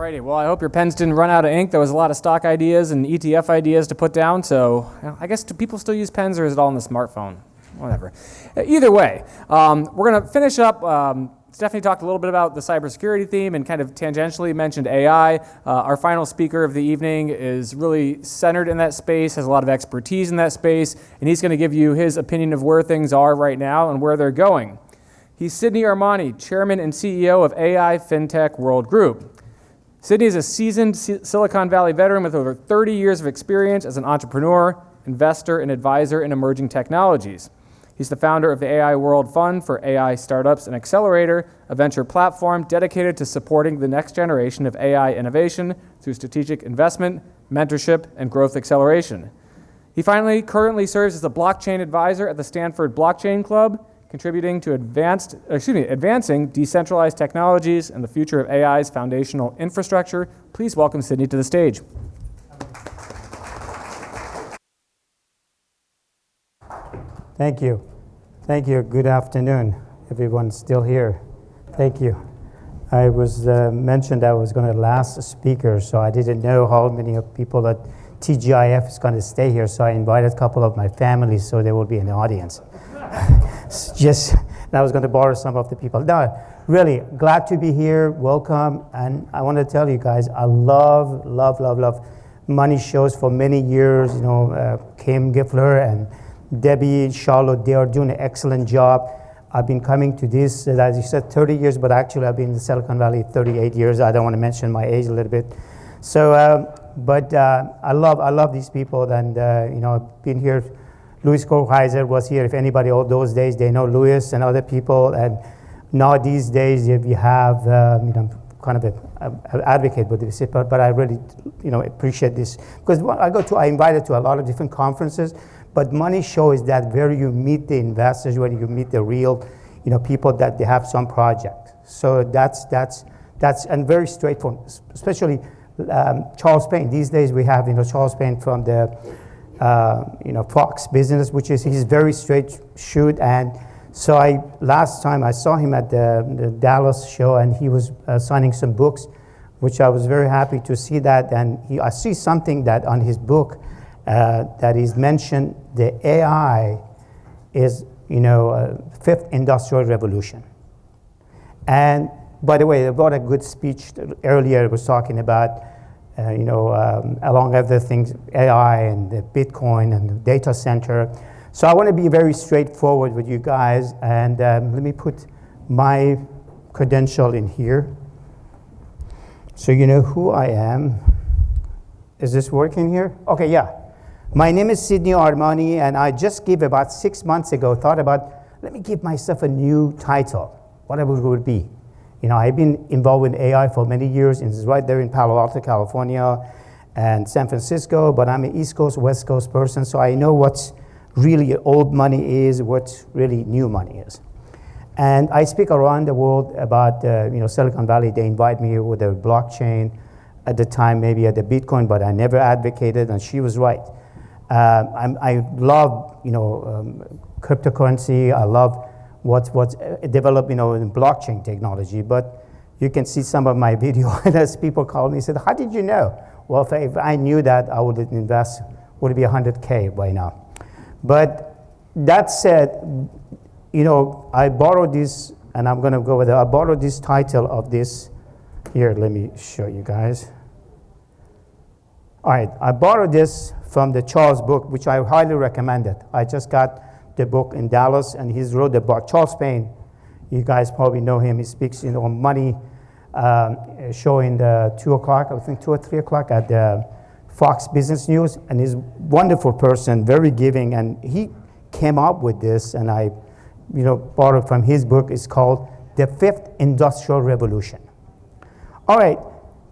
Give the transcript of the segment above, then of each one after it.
Alrighty, well, I hope your pens didn't run out of ink. There was a lot of stock ideas and ETF ideas to put down, so I guess do people still use pens or is it all on the smartphone? Whatever. Either way, we're going to finish up. Stephanie talked a little bit about the cybersecurity theme and kind of tangentially mentioned AI. Our final speaker of the evening is really centered in that space, has a lot of expertise in that space, and he's going to give you his opinion of where things are right now and where they're going. He's Sidney Armani, Chairman and CEO of AI FinTech World Group. Sidney is a seasoned Silicon Valley veteran with over 30 years of experience as an entrepreneur, investor, and advisor in emerging technologies. He's the founder of the AI World Fund for AI startups and Accelerator, a venture platform dedicated to supporting the next generation of AI innovation through strategic investment, mentorship, and growth acceleration. He currently serves as a blockchain advisor at the Stanford Blockchain Club, contributing to advancing decentralized technologies and the future of AI's foundational infrastructure. Please welcome Sidney to the stage. Thank you. Thank you. Good afternoon. Everyone's still here. Thank you. I was mentioned I was going to last speaker, so I didn't know how many people at TGIF is going to stay here, so I invited a couple of my family so they will be in the audience. Just, I was going to borrow some of the people. No, really, glad to be here. Welcome. And I want to tell you guys, I love money shows for many years. You know, Kim Giffler and Debbie, Charlotte, they are doing an excellent job. I've been coming to this, as you said, 30 years, but actually I've been in Silicon Valley 38 years. I don't want to mention my age a little bit. So, I love these people, and you know, I've been here. Louis Korheiser was here. If anybody all those days, they know Louis and other people. And now these days, we have, you know, kind of an advocate with this, but I really, you know, appreciate this because I invited to a lot of different conferences. But money show is that where you meet the investors, where you meet the real, you know, people that they have some project. So that's and very straightforward. Especially Charles Payne. These days we have, you know, Charles Payne from the you know, Fox Business, which is he's very straight shoot. And so last time I saw him at the Dallas show, and he was signing some books, which I was very happy to see that. And I see something that on his book that is mentioned, the AI is, you know, fifth industrial revolution. And by the way, I got a good speech earlier. It was talking about you know, along other things, AI and the Bitcoin and the data center. So I want to be very straightforward with you guys, and let me put my credential in here so you know who I am. Is this working here? Okay, yeah. My name is Sidney Armani, and I just gave about 6 months ago, thought about, let me give myself a new title, whatever it would be. You know, I've been involved in AI for many years, and it's right there in Palo Alto, California, and San Francisco, but I'm an East Coast, West Coast person, so I know what's really old money is, what really new money is. And I speak around the world about, you know, Silicon Valley. They invite me with their blockchain at the time, maybe at the Bitcoin, but I never advocated, and she was right. I love, you know, cryptocurrency. I love what's developed, you know, in blockchain technology. But you can see some of my video, and as people call me, said, how did you know? Well, if I knew that, I would invest, would be 100K by now. But that said, you know, I borrowed this, and I'm going to go with it. I borrowed this title of this. Here, let me show you guys. All right, I borrowed this from the Charles book, which I highly recommend it. I just got the book in Dallas, and he's wrote the book. Charles Payne, you guys probably know him. He speaks, you know, on money show in the 2 o'clock, I think 2 or 3 o'clock at the Fox Business News, and he's a wonderful person, very giving, and he came up with this, and I, you know, borrowed from his book. It's called The Fifth Industrial Revolution. All right,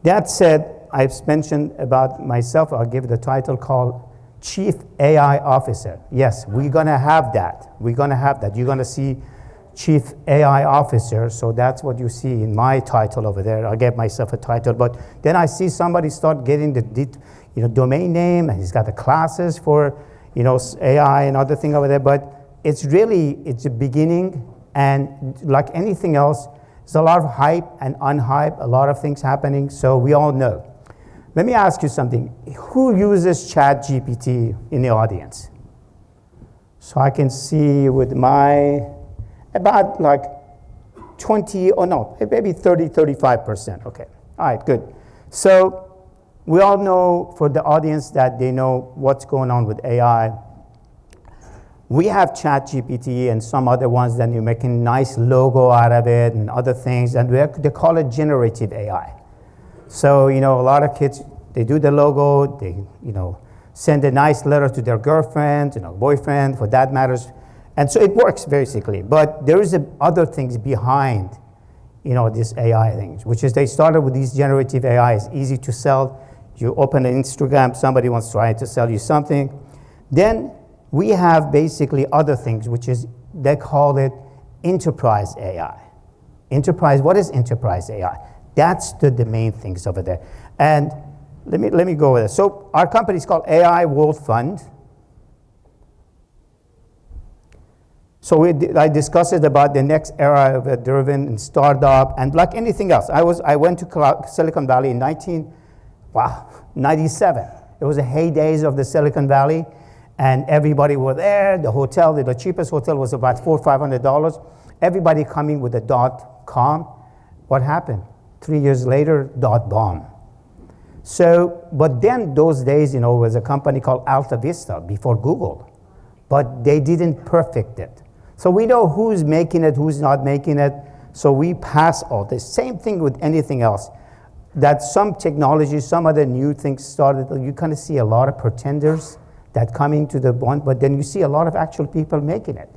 that said, I've mentioned about myself. I'll give the title called Chief AI Officer. Yes, we're going to have that. We're going to have that. You're going to see Chief AI Officer, so that's what you see in my title over there. I gave myself a title, but then I see somebody start getting the you know, domain name, and he's got the classes for, you know, AI and other thing over there, but it's a beginning, and like anything else, There's a lot of hype and unhype, a lot of things happening, so we all know. Let me ask you something. Who uses ChatGPT in the audience? So I can see with my, about like 20, or no, maybe 30, 35%. Okay, all right, good. So we all know for the audience that they know what's going on with AI. We have ChatGPT and some other ones that you make a nice logo out of it and other things, and they call it generative AI. So, a lot of kids, they do the logo, they, send a nice letter to their girlfriend, boyfriend, for that matters. And so it works basically, but there is other things behind, this AI things, which is they started with these generative AI. It's easy to sell. You open an Instagram, somebody wants to try to sell you something. Then we have basically other things, which is, they call it enterprise AI. Enterprise, what is enterprise AI? That's the main things over there. And let me go with it. So our company is called AI World Fund. So I discussed it about the next era of a driven and startup, and like anything else. I went to Silicon Valley in 97. It was the heydays of the Silicon Valley, and everybody were there. The hotel, the cheapest hotel was about $400 or $500. Everybody coming with a .com. What happened? 3 years later, .bomb. So, but then those days, was a company called Alta Vista before Google, but they didn't perfect it. So we know who's making it, who's not making it. So we pass all this. Same thing with anything else. That some technology, some other new things started, you kind of see a lot of pretenders that coming to the one, but then you see a lot of actual people making it.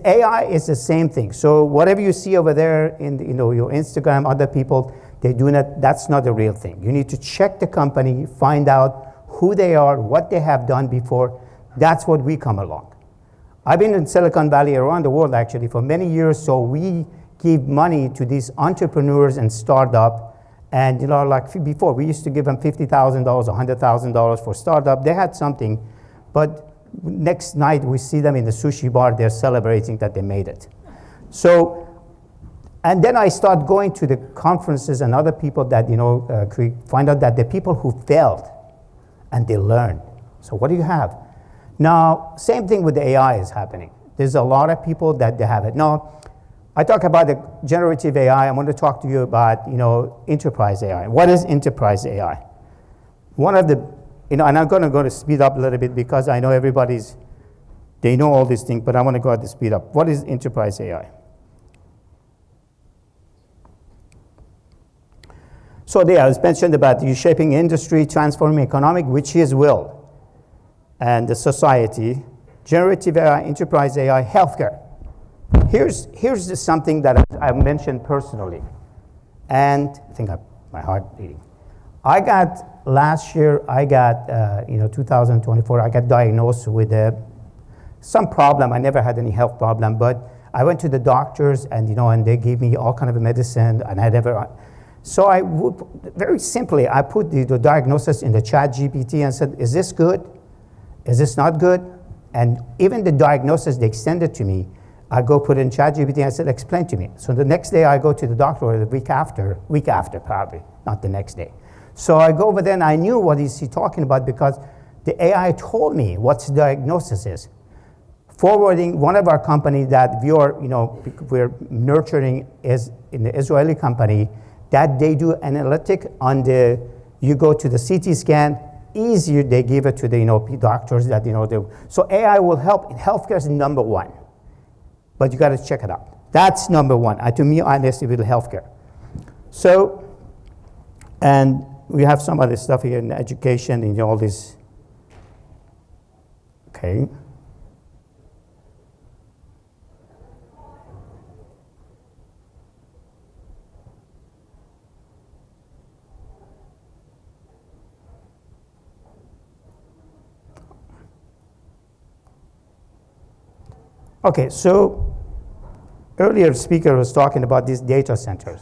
AI is the same thing. So whatever you see over there in your Instagram, other people, they do not, that's not the real thing. You need to check the company, find out who they are, what they have done before. That's what we come along. I've been in Silicon Valley, around the world actually, for many years, so we give money to these entrepreneurs and startup. And like before, we used to give them $50,000, $100,000 for startup. They had something, but next night we see them in the sushi bar, they're celebrating that they made it. So, and then I start going to the conferences and other people that, find out that the people who failed and they learned. So what do you have? Now, same thing with the AI is happening. There's a lot of people that they have it. Now, I talk about the generative AI. I want to talk to you about, enterprise AI. What is enterprise AI? One of the, and I'm going to speed up a little bit because I know they know all these things, but I want to go at the speed up. What is enterprise AI? So there, I was mentioned about you shaping industry, transforming economic, which is will, and the society, generative AI, enterprise AI, healthcare. Here's something that I mentioned personally, and I think my heart beating. Last year, 2024, I got diagnosed with some problem. I never had any health problem, but I went to the doctors, and and they gave me all kind of medicine, and so very simply, I put the diagnosis in the ChatGPT and said, is this good? Is this not good? And even the diagnosis they extended to me, I go put in ChatGPT and I said, explain to me. So the next day I go to the doctor, or the week after probably, not the next day. So I go over there and I knew what is he talking about because the AI told me what the diagnosis is. Forwarding, one of our companies that we're nurturing is in the Israeli company, that they do analytic on you go to the CT scan, easier they give it to the doctors that so AI will help. Healthcare is number one, but you got to check it out. That's number one. To me, honestly, with healthcare. So, and we have some other stuff here in education and all this. Okay. Okay, so earlier speaker was talking about these data centers.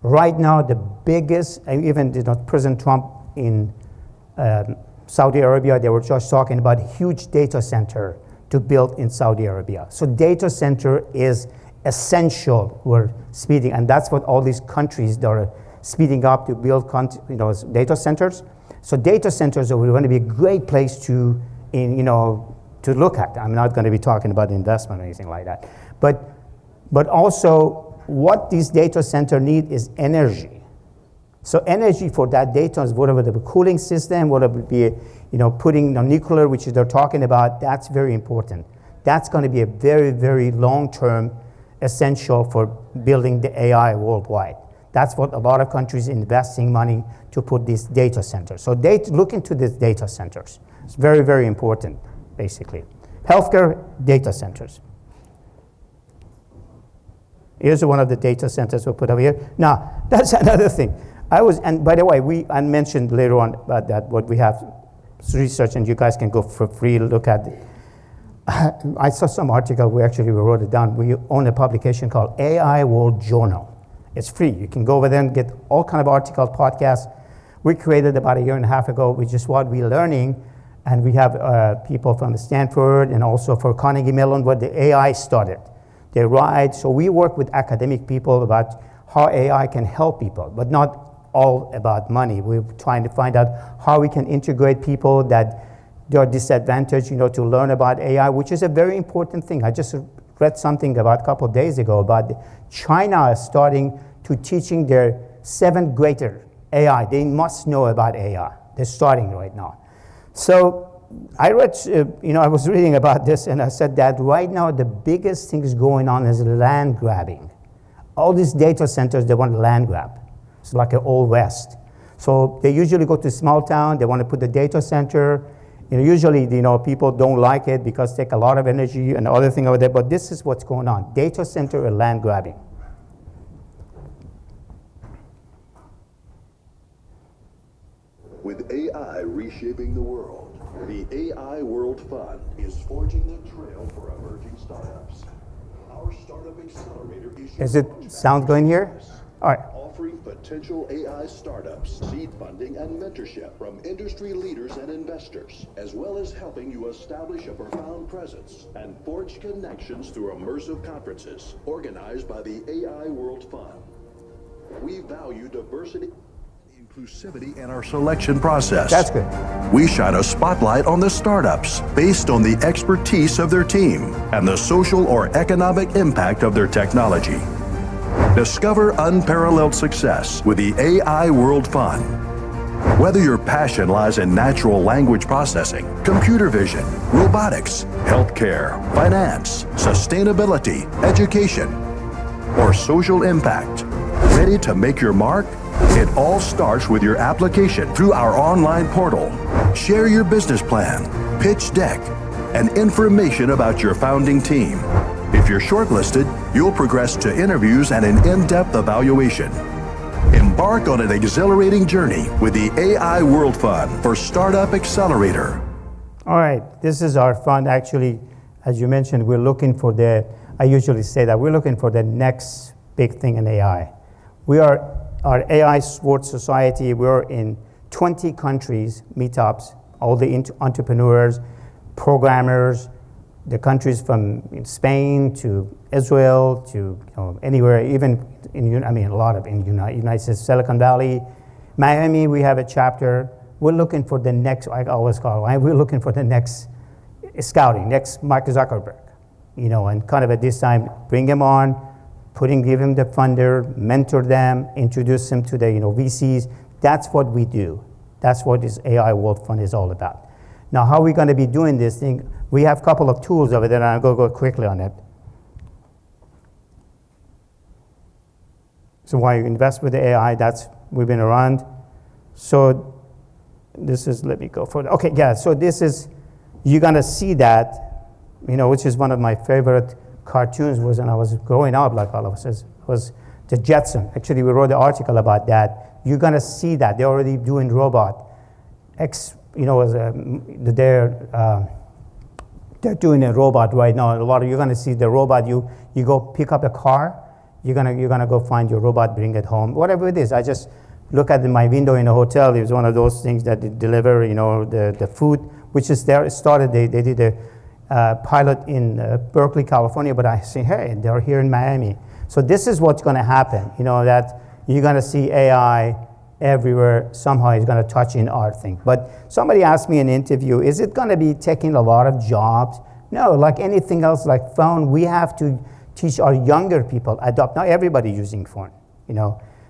Right now, the biggest, even President Trump in Saudi Arabia, they were just talking about a huge data center to build in Saudi Arabia. So data center is essential. We're speeding, and that's what all these countries that are speeding up to build data centers. So data centers are going to be a great place to look at. I'm not going to be talking about investment or anything like that. But also what these data centers need is energy. So energy for that data is whatever the cooling system, whatever it be, putting nuclear, which they're talking about, that's very important. That's going to be a very, very long-term essential for building the AI worldwide. That's what a lot of countries investing money to put these data centers. So look into these data centers. It's very, very important, basically. Healthcare data centers. Here's one of the data centers we put over here. Now, that's another thing. And by the way, I mentioned later on about that, what we have research, and you guys can go for free, look at it. I saw some article, we wrote it down. We own a publication called AI World Journal. It's free. You can go over there and get all kind of articles, podcasts. We created about a year and a half ago, which is what we're learning. And we have people from Stanford and also for Carnegie Mellon, where the AI started. They write, so we work with academic people about how AI can help people, but not all about money. We're trying to find out how we can integrate people that they are disadvantaged, to learn about AI, which is a very important thing. I just read something about a couple of days ago about China is starting to teaching their 7th grader AI. They must know about AI. They're starting right now. So I read, I was reading about this, and I said that right now the biggest thing is going on is land grabbing. All these data centers, they want land grab. It's like an old west. So they usually go to small town. They want to put the data center. Usually, people don't like it because it takes a lot of energy and other thing over there. But this is what's going on: data center and land grabbing. With AI reshaping the world, the AI World Fund is forging the trail for emerging startups. Our Startup Accelerator is it sound going here? All right. Offering potential AI startups, seed funding, and mentorship from industry leaders and investors, as well as helping you establish a profound presence and forge connections through immersive conferences organized by the AI World Fund. We value diversity and inclusivity in our selection process. That's good. We shine a spotlight on the startups based on the expertise of their team and the social or economic impact of their technology. Discover unparalleled success with the AI World Fund. Whether your passion lies in natural language processing, computer vision, robotics, healthcare, finance, sustainability, education, or social impact, ready to make your mark? It all starts with your application through our online portal. Share your business plan, pitch deck, and information about your founding team. If you're shortlisted, you'll progress to interviews and an in-depth evaluation. Embark on an exhilarating journey with the AI World Fund for Startup Accelerator. All right, this is our fund. Actually, as you mentioned, we're looking for I usually say that we're looking for the next big thing in AI. Our AI Sports Society, we're in 20 countries, meetups, all the entrepreneurs, programmers, the countries from Spain to Israel to anywhere, even a lot of in United States, Silicon Valley, Miami. We have a chapter. We're looking for the next. I always call it. We're looking for the next scouting, next Mark Zuckerberg, and kind of at this time bring him on, give him the funder, mentor them, introduce them to the VCs. That's what we do. That's what this AI World Fund is all about. Now, how are we going to be doing this thing? We have a couple of tools over there, and I'll go quickly on it. So why you invest with the AI, we've been around. So this is, let me go further. Okay, yeah, so this is, you're going to see that, which is one of my favorite cartoons was when I was growing up, like all of us, was the Jetson. Actually, we wrote an article about that. You're going to see that. They're already doing robot. They're doing a robot right now. You're going to see the robot. You go pick up a car. You're gonna go find your robot, bring it home. Whatever it is. I just look at my window in a hotel. It was one of those things that they deliver, the food, which is there. It started. They did pilot in Berkeley, California, but I say, hey, they're here in Miami. So this is what's going to happen, that you're going to see AI everywhere. Somehow it's going to touch in our thing. But somebody asked me in an interview, is it going to be taking a lot of jobs? No, like anything else, like phone, we have to teach our younger people, adopt. Not everybody using phone,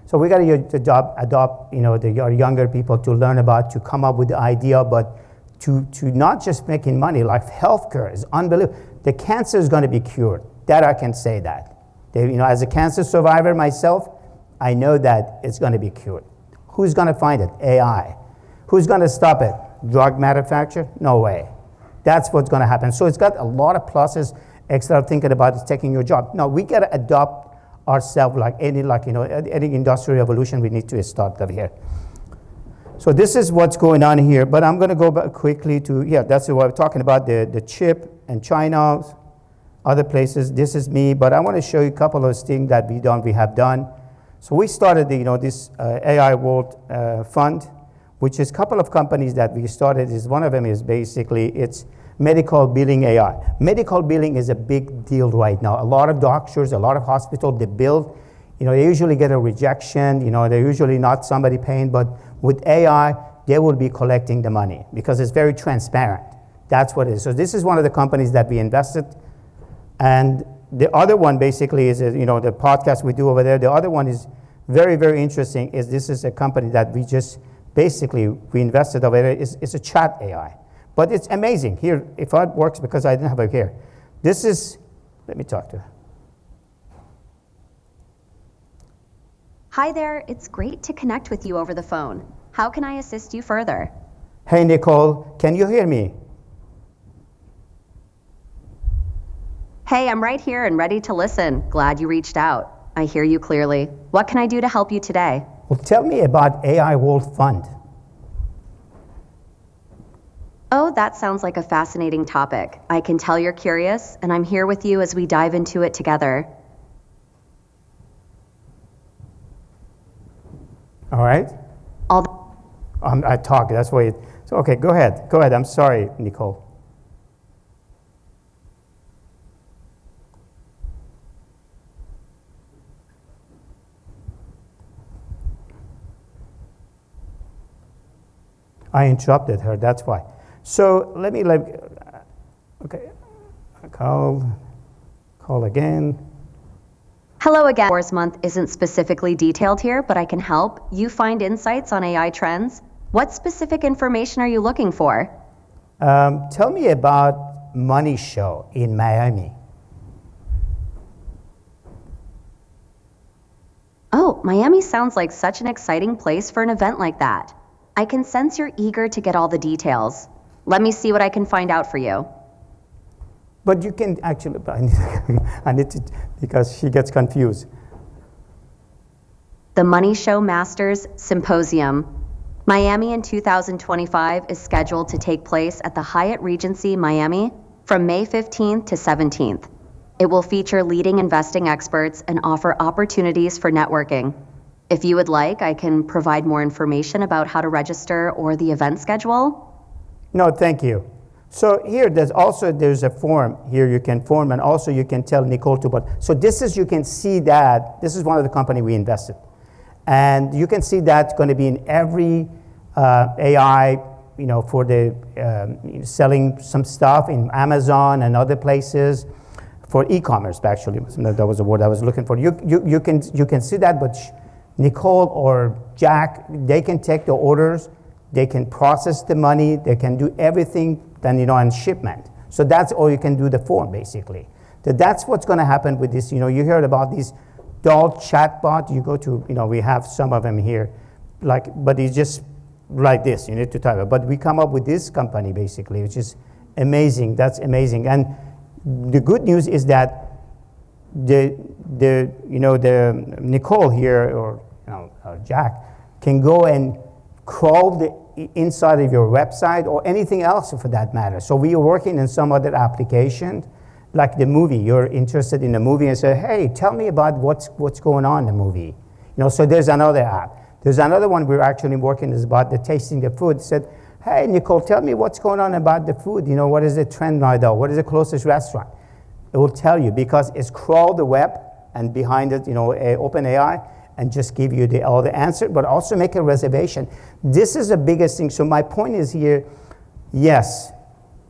So we got to adopt, our younger people to learn about, to come up with the idea, but to not just making money, like healthcare is unbelievable. The cancer is going to be cured. That I can say that. As a cancer survivor myself, I know that it's going to be cured. Who's going to find it? AI. Who's going to stop it? Drug manufacturer? No way. That's what's going to happen. So it's got a lot of pluses. Extra thinking about is taking your job. No, we got to adopt ourselves like any industrial revolution. We need to start over here. So this is what's going on here. But I'm going to go back quickly to that's what I'm talking about, the chip and China, other places. This is me. But I want to show you a couple of things that we have done. So we started this AI World Fund, which is a couple of companies that we started. One of them is basically it's medical billing AI. Medical billing is a big deal right now. A lot of doctors, a lot of hospitals, they bill. They usually get a rejection. They're usually not somebody paying. But with AI, they will be collecting the money because it's very transparent. That's what it is. So this is one of the companies that we invested. And the other one basically is, the podcast we do over there. The other one is very, very interesting. This is a company that we invested over there. It's a chat AI. But it's amazing. Here, if it works, because I didn't have it here. Let me talk to her. Hi there, it's great to connect with you over the phone. How can I assist you further? Hey, Nicole, can you hear me? Hey, I'm right here and ready to listen. Glad you reached out. I hear you clearly. What can I do to help you today? Well, tell me about AI World Fund. Oh, that sounds like a fascinating topic. I can tell you're curious, and I'm here with you as we dive into it together. All right. I talk. That's why. So okay, go ahead. Go ahead. I'm sorry, Nicole. I interrupted her. That's why. So okay. Call again. Hello again. Wars Month isn't specifically detailed here, but I can help you find insights on AI trends. What specific information are you looking for? Tell me about Money Show in Miami. Oh, Miami sounds like such an exciting place for an event like that. I can sense you're eager to get all the details. Let me see what I can find out for you. But you can actually, I need to, because she gets confused. The Money Show Masters Symposium. Miami in 2025 is scheduled to take place at the Hyatt Regency Miami from May 15th to 17th. It will feature leading investing experts and offer opportunities for networking. If you would like, I can provide more information about how to register or the event schedule. No, thank you. So here, there's a form here you can form, and also you can tell Nicole to. But so you can see that this is one of the company we invested, and you can see that's going to be in every AI, for the selling some stuff in Amazon and other places for e-commerce. Actually, that was the word I was looking for. You can see that, but Nicole or Jack, they can take the orders, they can process the money, they can do everything. Then on shipment. So that's all you can do the form basically. That's what's going to happen with this. You heard about these doll chatbot. You go to, we have some of them here, but it's just like this. You need to type it. But we come up with this company basically, which is amazing. That's amazing. And the good news is that the Nicole here or Jack can go and crawl the inside of your website or anything else for that matter. So we are working in some other application, like the movie. You're interested in the movie and say, hey, tell me about what's going on in the movie. So there's another app. There's another one we're actually working is about the tasting the food. Said, Hey, Nicole, tell me what's going on about the food. You know, what is the trend right now? What is the closest restaurant? It will tell you because it's crawled the web and behind it, OpenAI, and just give you all the answer, but also make a reservation. This is the biggest thing. So my point is here, yes,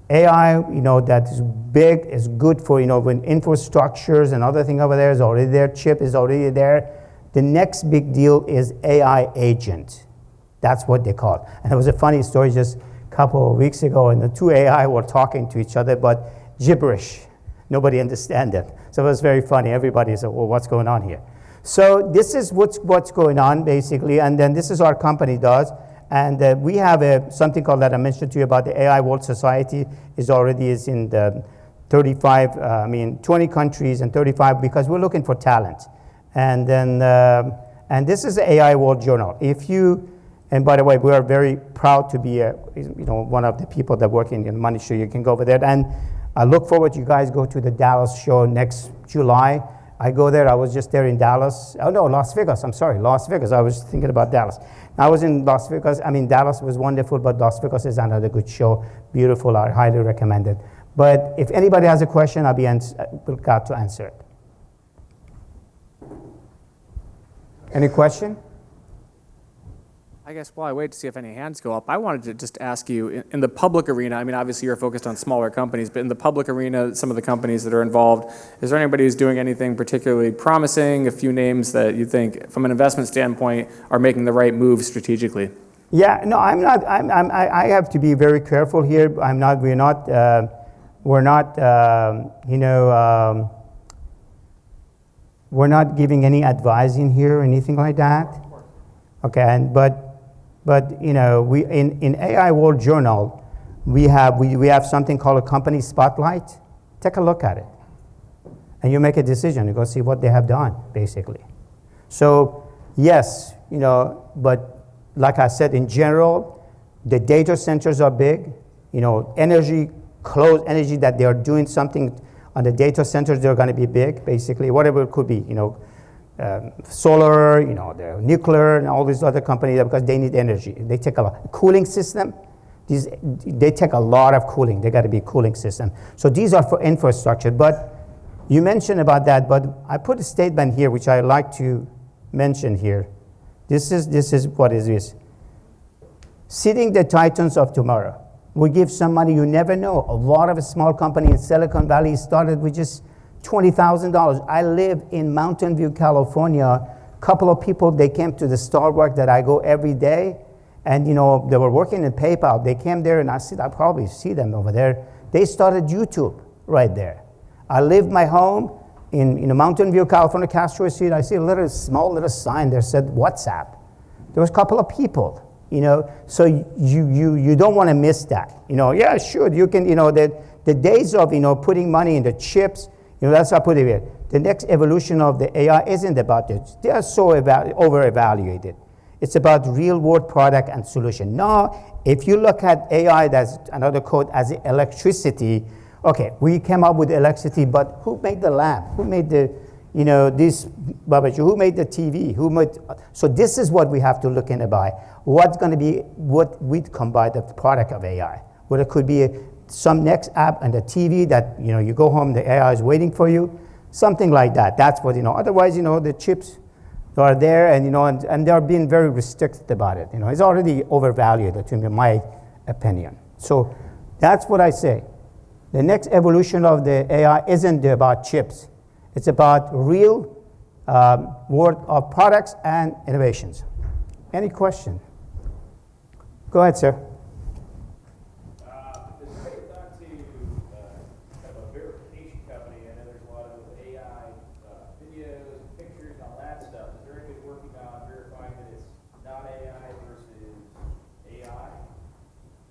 AI, that is big, is good for, when infrastructures and other thing over there is already there, chip is already there. The next big deal is AI agent. That's what they call it. And it was a funny story just a couple of weeks ago, and the two AI were talking to each other, but gibberish. Nobody understand it. So it was very funny. Everybody said, well, what's going on here? So this is what's going on, basically, and then this is our company does. And we have something called that I mentioned to you about the AI World Society is in the 20 countries and 35 because we're looking for talent. And then, and this is the AI World Journal. And by the way, we are very proud to be one of the people that work in the Money Show. You can go over there. And I look forward to you guys go to the Dallas show next July. I go there. I was just there in Dallas. Oh, no, Las Vegas. I'm sorry, Las Vegas. I was thinking about Dallas. I was in Las Vegas. Dallas was wonderful, but Las Vegas is another good show. Beautiful. I highly recommend it. But if anybody has a question, I'll be glad to answer it. Any question? I guess while I wait to see if any hands go up, I wanted to just ask you, in the public arena, obviously you're focused on smaller companies, but in the public arena, some of the companies that are involved, is there anybody who's doing anything particularly promising, a few names that you think, from an investment standpoint, are making the right move strategically? Yeah, no, I'm not, I have to be very careful here. We're not giving any advice in here or anything like that. Okay, but we in AI World Journal, we have something called a company spotlight. Take a look at it, and you make a decision. You go see what they have done, basically. So yes, but like I said, in general, the data centers are big. Close energy that they are doing something on the data centers. They're going to be big, basically, whatever it could be. Solar, the nuclear, and all these other companies because they need energy. They take a lot. Cooling system, they take a lot of cooling. They got to be a cooling system. So these are for infrastructure. But you mentioned about that. But I put a statement here which I like to mention here. This is what it is. Seeding the titans of tomorrow. We give some money. You never know. A lot of a small company in Silicon Valley started with just $20,000. I live in Mountain View, California. A couple of people, they came to the Starbucks that I go every day, and they were working in PayPal. They came there, and I probably see them over there. They started YouTube right there. I leave my home in Mountain View, California, Castro Street. I see a small little sign there said WhatsApp. There was a couple of people, So you don't want to miss that. Yeah, sure, you can. The days of putting money in the chips. That's how I put it here. The next evolution of the AI isn't about this. They are so over-evaluated. It's about real-world product and solution. Now, if you look at AI, that's another code as electricity. Okay, we came up with electricity, but who made the lamp? Who made the, who made the TV? So this is what we have to look in by. What's going to be what we combine the product of AI? What it could be some next app on the TV that, you go home, the AI is waiting for you, something like that. That's what, Otherwise, the chips are there and they're being very restricted about it. It's already overvalued, in my opinion. So that's what I say. The next evolution of the AI isn't about chips. It's about real world of products and innovations. Any question? Go ahead, sir.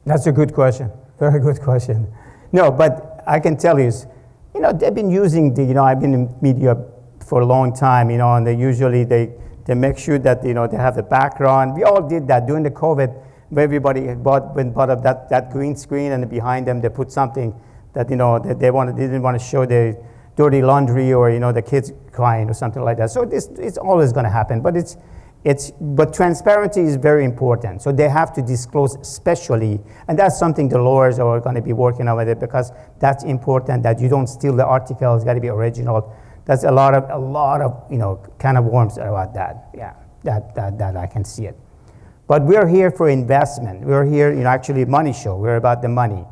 That's a good question. Very good question. No, but I can tell you, they've been using I've been in media for a long time, and they usually, they make sure that, they have the background. We all did that during the COVID, where everybody had bought up that green screen, and behind them they put something that, that they didn't want to show the dirty laundry or, the kids crying or something like that. So it's always going to happen, but But transparency is very important. So they have to disclose especially, and that's something the lawyers are going to be working on with it, because that's important, that you don't steal the article. It's got to be original. That's a lot of can of worms about that. Yeah, that I can see it. But we're here for investment. We're here, actually money show. We're about the money.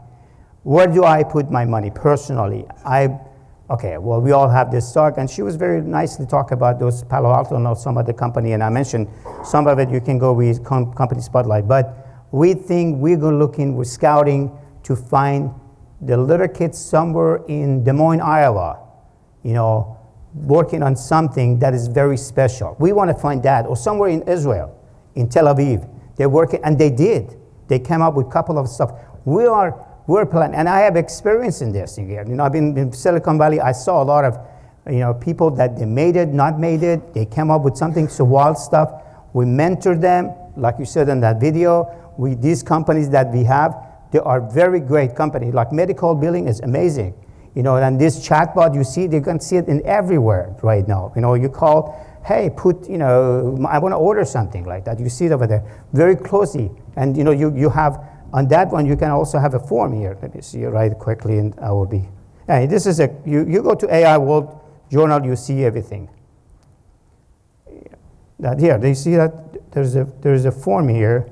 Where do I put my money personally? Okay, well, we all have this stock, and she was very nicely talk about those Palo Alto and some of the company, and I mentioned some of it. You can go with company spotlight, but we think we're looking, we're scouting to find the little kids somewhere in Des Moines, Iowa, working on something that is very special. We want to find that, or somewhere in Israel, in Tel Aviv. They're working, and they did. They came up with a couple of stuff. We're planning, and I have experience in this here. I've been in Silicon Valley. I saw a lot of, people that they made it, not made it. They came up with something, so wild stuff. We mentor them, like you said in that video. These companies that we have, they are very great companies. Like medical billing is amazing, and this chatbot you see, they can see it in everywhere right now. You call, hey, I want to order something like that. You see it over there very closely, and you have. On that one, you can also have a form here. Let me see it right quickly, and I will be. Hey, this is you go to AI World Journal, you see everything. That here, they see that there's a form here.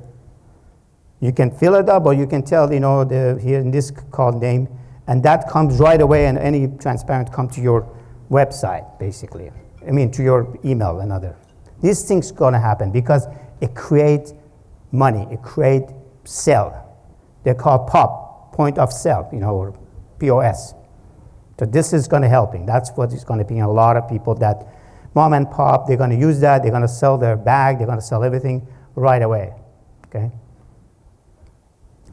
You can fill it up, or you can tell, here in this called name, and that comes right away, and any transparent come to your website, basically. To your email and other. These things gonna happen because it creates money, it creates sale. They're called POP, point of sale, or POS. So this is going to helping. That's what is going to be a lot of people that mom and pop, they're going to use that. They're going to sell their bag. They're going to sell everything right away, okay?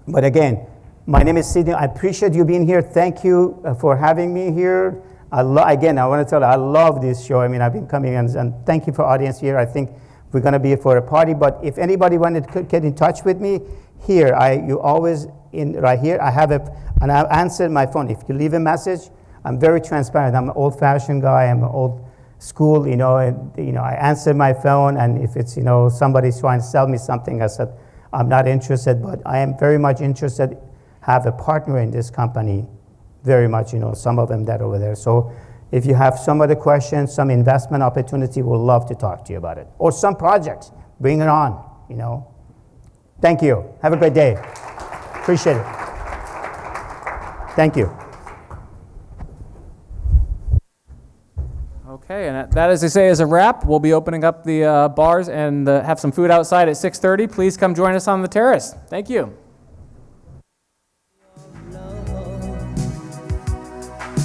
But again, my name is Sidney. I appreciate you being here. Thank you for having me here. Again, I want to tell you, I love this show. I've been coming, and thank you for audience here. I think we're going to be for a party, but if anybody wanted to get in touch with me, here, you always right here. I have and I've answered my phone. If you leave a message, I'm very transparent. I'm an old-fashioned guy. I'm an old school, and I answer my phone. And if it's somebody's trying to sell me something, I said I'm not interested, but I am very much interested. Have a partner in this company, very much. Some of them that over there. So if you have some other questions, some investment opportunity, we'll love to talk to you about it, or some projects. Bring it on. Thank you. Have a great day. Appreciate it. Thank you. Okay, and that, as they say, is a wrap. We'll be opening up the bars and have some food outside at 6:30. Please come join us on the terrace. Thank you.